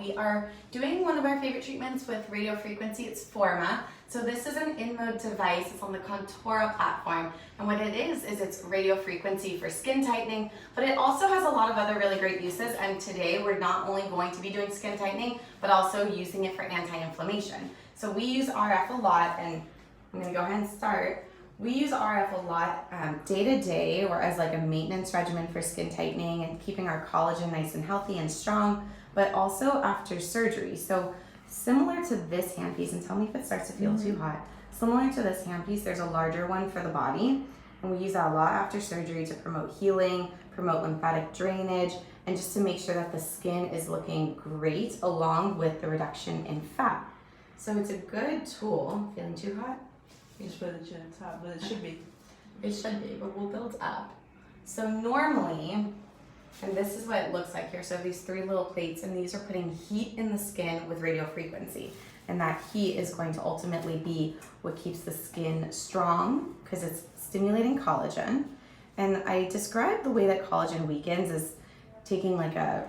we are doing one of our favorite treatments with radiofrequency. It's Forma. So this is an InMode device. It's on the Contora platform. And what it is it's radiofrequency for skin tightening, but it also has a lot of other really great uses. And today we're not only going to be doing skin tightening, but also using it for anti-inflammation. So we use RF a lot, and I'm gonna go ahead and start. We use RF a lot day to day, or as like a maintenance regimen for skin tightening and keeping our collagen nice and healthy and strong, but also after surgery. So similar to this handpiece, and tell me if it starts to feel too hot. Similar to this handpiece, there's a larger one for the body, and we use that a lot after surgery to promote healing, promote lymphatic drainage, and just to make sure that the skin is looking great along with the reduction in fat. So it's a good tool. Feeling too hot? Just put the chin on top, but it should be. It should be, but we'll build up. So normally, and this is what it looks like here. So these three little plates, and these are putting heat in the skin with radiofrequency. And that heat is going to ultimately be what keeps the skin strong because it's stimulating collagen. And I describe the way that collagen weakens as taking like a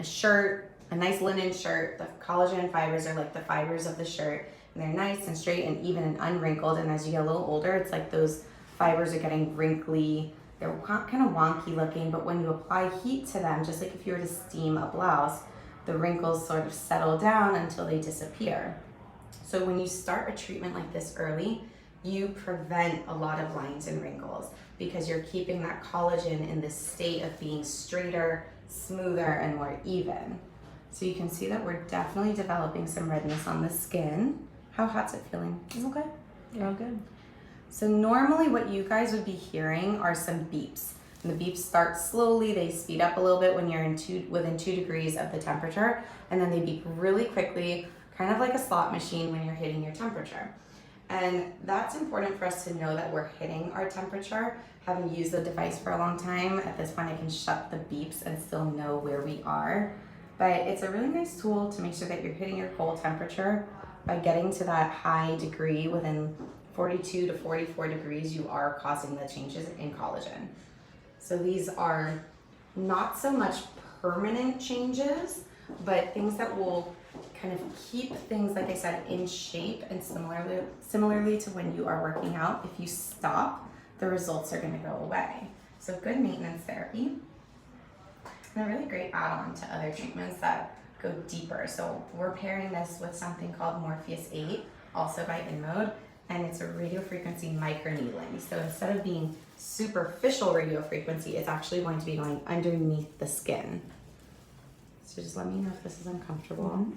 shirt, a nice linen shirt. The collagen fibers are like the fibers of the shirt. And they're nice and straight and even and unwrinkled. And as you get a little older, it's like those fibers are getting wrinkly. They're kind of wonky looking, but when you apply heat to them, just like if you were to steam a blouse, the wrinkles sort of settle down until they disappear. So when you start a treatment like this early, you prevent a lot of lines and wrinkles because you're keeping that collagen in this state of being straighter, smoother, and more even. So you can see that we're definitely developing some redness on the skin. How hot's it feeling? It's okay. You're all good. So normally what you guys would be hearing are some beeps. And the beeps start slowly, they speed up a little bit when you're within 2 degrees of the temperature, and then they beep really quickly, kind of like a slot machine when you're hitting your temperature. And that's important for us to know that we're hitting our temperature. Having used the device for a long time, at this point I can shut the beeps and still know where we are. But it's a really nice tool to make sure that you're hitting your goal temperature. By getting to that high degree within 42 to 44 degrees, you are causing the changes in collagen. So these are not so much permanent changes, but things that will kind of keep things, like I said, in shape. And similarly to when you are working out, if you stop, the results are going to go away. So good maintenance therapy. And a really great add-on to other treatments that go deeper. So we're pairing this with something called Morpheus 8, also by InMode, and it's a radiofrequency microneedling. So instead of being superficial radiofrequency, it's actually going to be going underneath the skin. So just let me know if this is uncomfortable.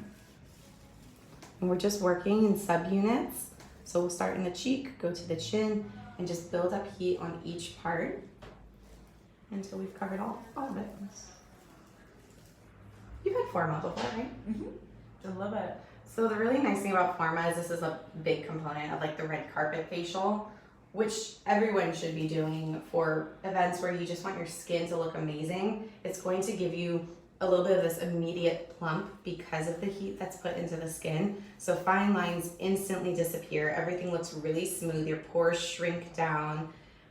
And we're just working in subunits. So we'll start in the cheek, go to the chin, and just build up heat on each part until we've covered all of it. You've had Forma before, right? I love it. So the really nice thing about Forma is this is a big component of like the red carpet facial, which everyone should be doing for events where you just want your skin to look amazing. It's going to give you a little bit of this immediate plump because of the heat that's put into the skin. So fine lines instantly disappear. Everything looks really smooth. Your pores shrink down,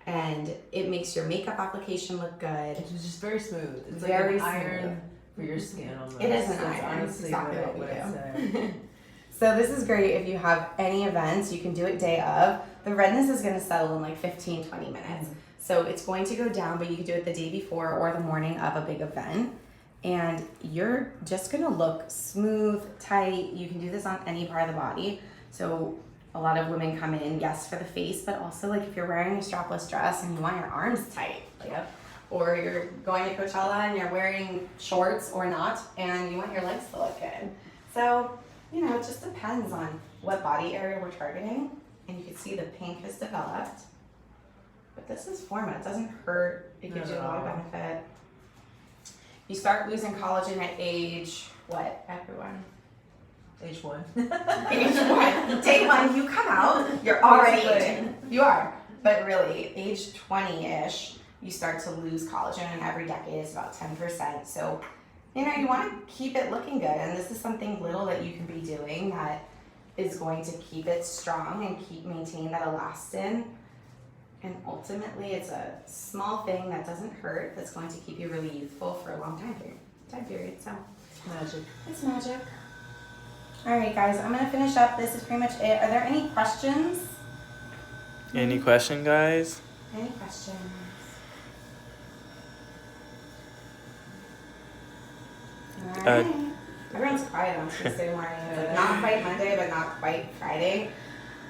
and it makes your makeup application look good. It's just very smooth. It's Very like an smooth. iron for your skin almost. It is an That's iron. honestly Exactly what we I do. So this is great if you have any events. You can do it day of. The redness is going to settle in like 15, 20 minutes. So it's going to go down, but you can do it the day before or the morning of a big event. And you're just going to look smooth, tight. You can do this on any part of the body. So a lot of women come in, yes, for the face, but also like if you're wearing a strapless dress and you want your arms tight, or you're going to Coachella and you're wearing shorts or not, and you want your legs to look good. So, you know, it just depends on what body area we're targeting. And you can see the pink has developed. But this is Forma. It doesn't hurt. It gives you a lot of benefit. You start losing collagen at age, what, everyone? Age 1. Age 1. Day 1, you come out, you're already aging. You are. But really, age 20-ish, you start to lose collagen, and every decade is about 10%. So, you know, you want to keep it looking good, and this is something little that you can be doing that is going to keep it strong and maintain that elastin. And ultimately, it's a small thing that doesn't hurt that's going to keep you really youthful for a long time period. So Magic. It's magic. Alright guys, I'm gonna finish up. This is pretty much it. Are there any questions? Any question, guys? Any questions? Alright. Everyone's quiet on Tuesday morning. It's like not quite Monday, but not quite Friday.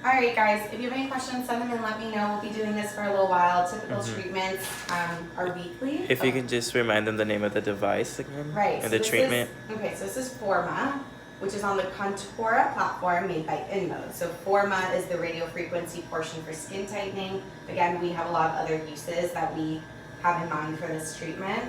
Alright guys, if you have any questions, send them in, let me know. We'll be doing this for a little while. Typical treatments are weekly. If you can just remind them the name of the device again. Right. And so the this treatment. So this is Forma, which is on the Contura platform made by InMode. So Forma is the radiofrequency portion for skin tightening. Again, we have a lot of other uses that we have in mind for this treatment.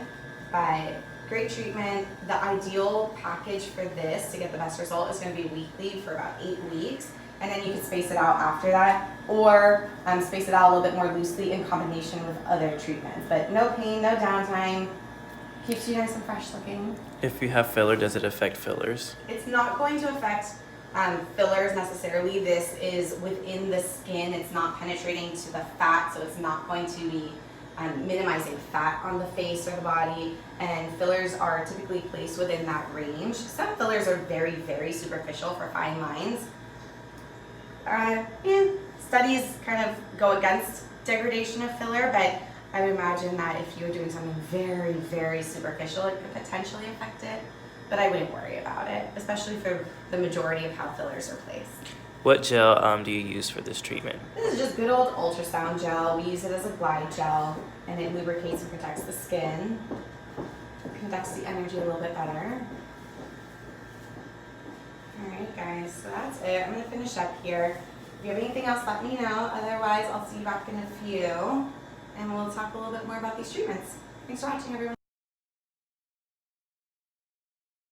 But great treatment. The ideal package for this to get the best result is going to be weekly for about 8 weeks. And then you can space it out after that, or space it out a little bit more loosely in combination with other treatments. But no pain, no downtime, keeps you nice and fresh looking. If you have filler, does it affect fillers? It's not going to affect fillers necessarily. This is within the skin. It's not penetrating to the fat, so it's not going to be minimizing fat on the face or the body. And fillers are typically placed within that range. Some fillers are very, very superficial for fine lines. Studies kind of go against degradation of filler, but I would imagine that if you were doing something very, very superficial, it could potentially affect it. But I wouldn't worry about it, especially for the majority of how fillers are placed. What gel do you use for this treatment? This is just good old ultrasound gel. We use it as a glide gel, and it lubricates and protects the skin. Conducts the energy a little bit better. Alright guys, so that's it. I'm going to finish up here. If you have anything else, let me know. Otherwise, I'll see you back in a few, and we'll talk a little bit more about these treatments. Thanks for watching, everyone.